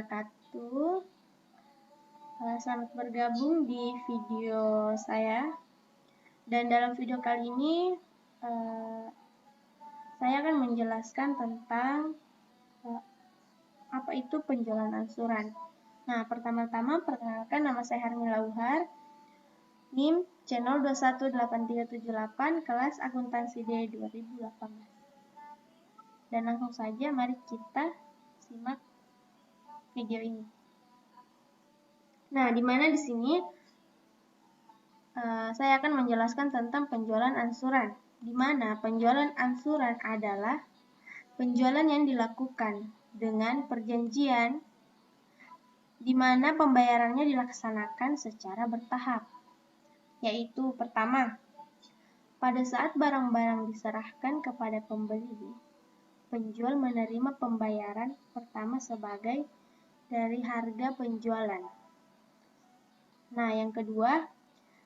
wabarakatuh. Selamat bergabung di video saya. Dan dalam video kali ini saya akan menjelaskan tentang apa itu penjualan angsuran. Nah, pertama-tama perkenalkan, nama saya Hermila Uhar, NIM channel 218378, kelas akuntansi D 2018. Dan langsung saja mari kita simak video ini. Nah, di mana di sini saya akan menjelaskan tentang penjualan angsuran. Di mana penjualan angsuran adalah penjualan yang dilakukan dengan perjanjian di mana pembayarannya dilaksanakan secara bertahap. Yaitu pertama, pada saat barang-barang diserahkan kepada pembeli, penjual menerima pembayaran pertama sebagai dari harga penjualan. Nah, yang kedua,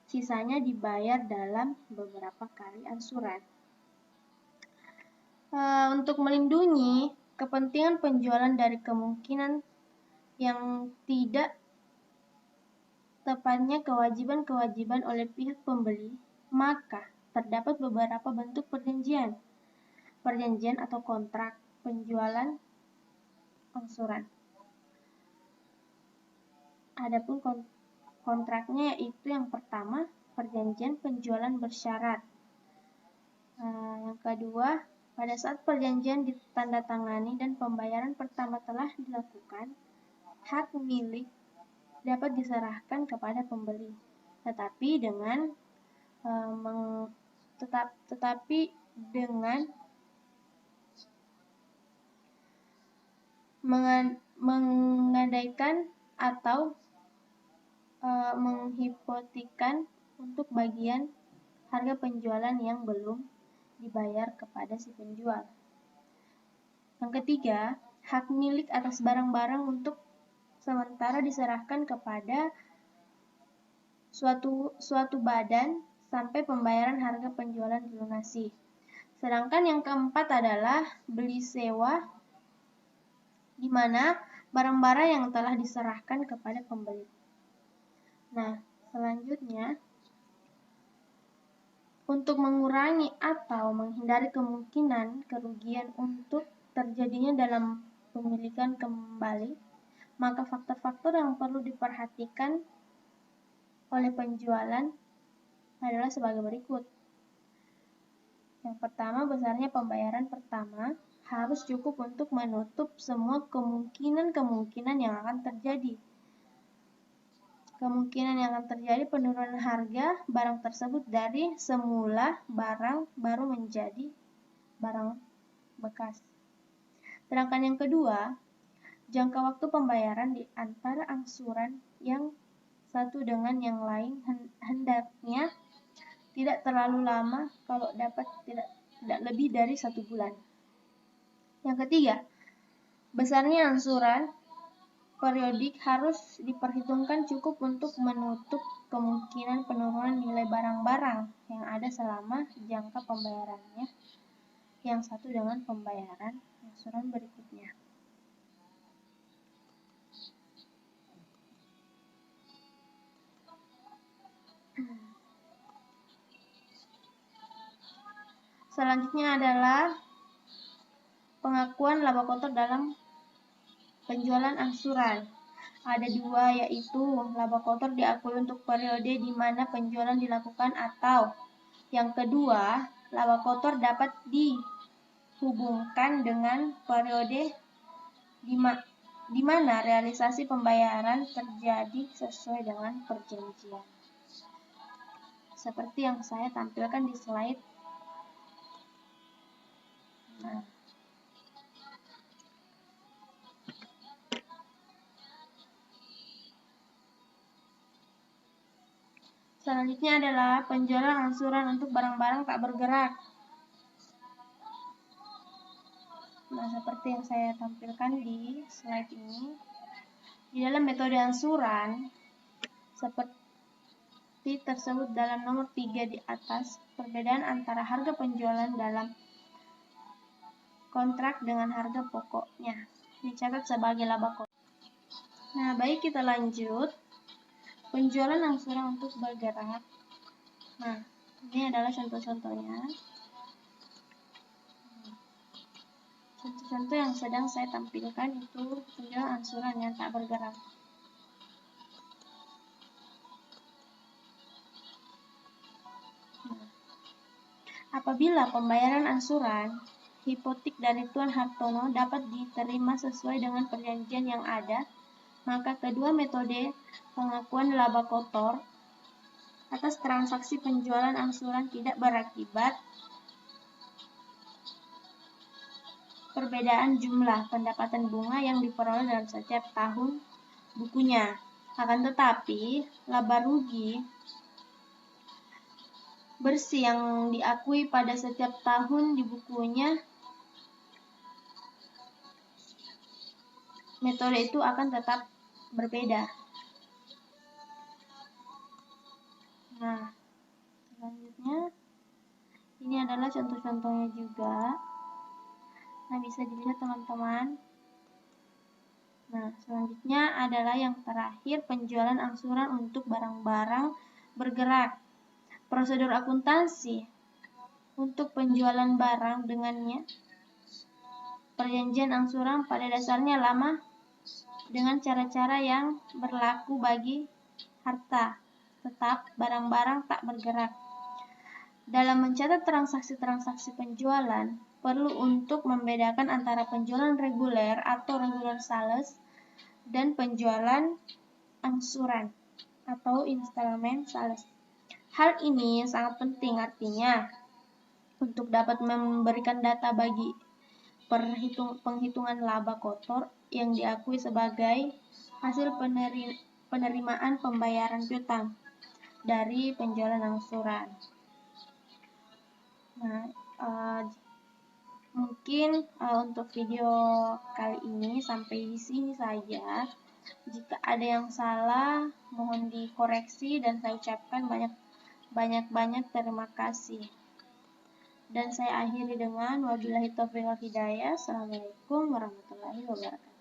sisanya dibayar dalam beberapa kali angsuran. Untuk melindungi kepentingan penjualan dari kemungkinan yang tidak tepatnya kewajiban-kewajiban oleh pihak pembeli, maka terdapat beberapa bentuk perjanjian atau kontrak penjualan angsuran. Adapun kontraknya yaitu yang pertama, perjanjian penjualan bersyarat. Yang kedua, pada saat perjanjian ditandatangani dan pembayaran pertama telah dilakukan, hak milik dapat diserahkan kepada pembeli, tetapi dengan menggadaikan atau menghipotekan untuk bagian harga penjualan yang belum dibayar kepada si penjual. Yang ketiga, hak milik atas barang-barang untuk sementara diserahkan kepada suatu badan sampai pembayaran harga penjualan dilunasi. Sedangkan yang keempat adalah beli sewa, di mana barang-barang yang telah diserahkan kepada pembeli. Nah, selanjutnya, untuk mengurangi atau menghindari kemungkinan kerugian untuk terjadinya dalam pemilikan kembali, maka faktor-faktor yang perlu diperhatikan oleh penjualan adalah sebagai berikut. Yang pertama, besarnya pembayaran pertama harus cukup untuk menutup semua kemungkinan yang akan terjadi. Kemungkinan yang akan terjadi penurunan harga barang tersebut dari semula barang baru menjadi barang bekas. Sedangkan yang kedua, jangka waktu pembayaran di antara angsuran yang satu dengan yang lain hendaknya tidak terlalu lama, kalau dapat tidak lebih dari 1 bulan. Yang ketiga, besarnya angsuran periodik harus diperhitungkan cukup untuk menutup kemungkinan penurunan nilai barang-barang yang ada selama jangka pembayarannya yang satu dengan pembayaran angsuran berikutnya. Selanjutnya adalah pengakuan laba kotor dalam penjualan angsuran. Ada dua, yaitu laba kotor diakui untuk periode di mana penjualan dilakukan, atau yang kedua, laba kotor dapat dihubungkan dengan periode di mana realisasi pembayaran terjadi sesuai dengan perjanjian. Seperti yang saya tampilkan di slide. Nah, selanjutnya adalah penjualan angsuran untuk barang-barang tak bergerak. Nah, seperti yang saya tampilkan di slide ini, di dalam metode angsuran seperti tersebut dalam nomor 3 di atas, perbedaan antara harga penjualan dalam kontrak dengan harga pokoknya dicatat sebagai laba kotor. Nah, baik, kita lanjut. Penjualan angsuran untuk bergerak. Nah, ini adalah contoh-contohnya. Contoh-contoh yang sedang saya tampilkan itu penjualan angsuran yang tak bergerak. Nah, apabila pembayaran angsuran hipotek dari Tuan Hartono dapat diterima sesuai dengan perjanjian yang ada, maka kedua metode pengakuan laba kotor atas transaksi penjualan angsuran tidak berakibat perbedaan jumlah pendapatan bunga yang diperoleh dalam setiap tahun bukunya. Akan tetapi, laba rugi bersih yang diakui pada setiap tahun di bukunya, metode itu akan tetap berbeda. Nah, selanjutnya ini adalah contoh-contohnya juga. Nah, bisa dilihat teman-teman. Nah, selanjutnya adalah yang terakhir, penjualan angsuran untuk barang-barang bergerak. Prosedur akuntansi untuk penjualan barang dengannya perjanjian angsuran pada dasarnya lama dengan cara-cara yang berlaku bagi harta tetap barang-barang tak bergerak. Dalam mencatat transaksi-transaksi penjualan, perlu untuk membedakan antara penjualan reguler atau regular sales dan penjualan angsuran atau installment sales. Hal ini sangat penting artinya untuk dapat memberikan data bagi penghitungan laba kotor yang diakui sebagai hasil penerimaan pembayaran piutang dari penjualan angsuran. Nah, mungkin untuk video kali ini sampai di sini saja. Jika ada yang salah, mohon dikoreksi dan saya ucapkan banyak terima kasih. Dan saya akhiri dengan wabillahi taufiq wal hidayah. Assalamualaikum warahmatullahi wabarakatuh.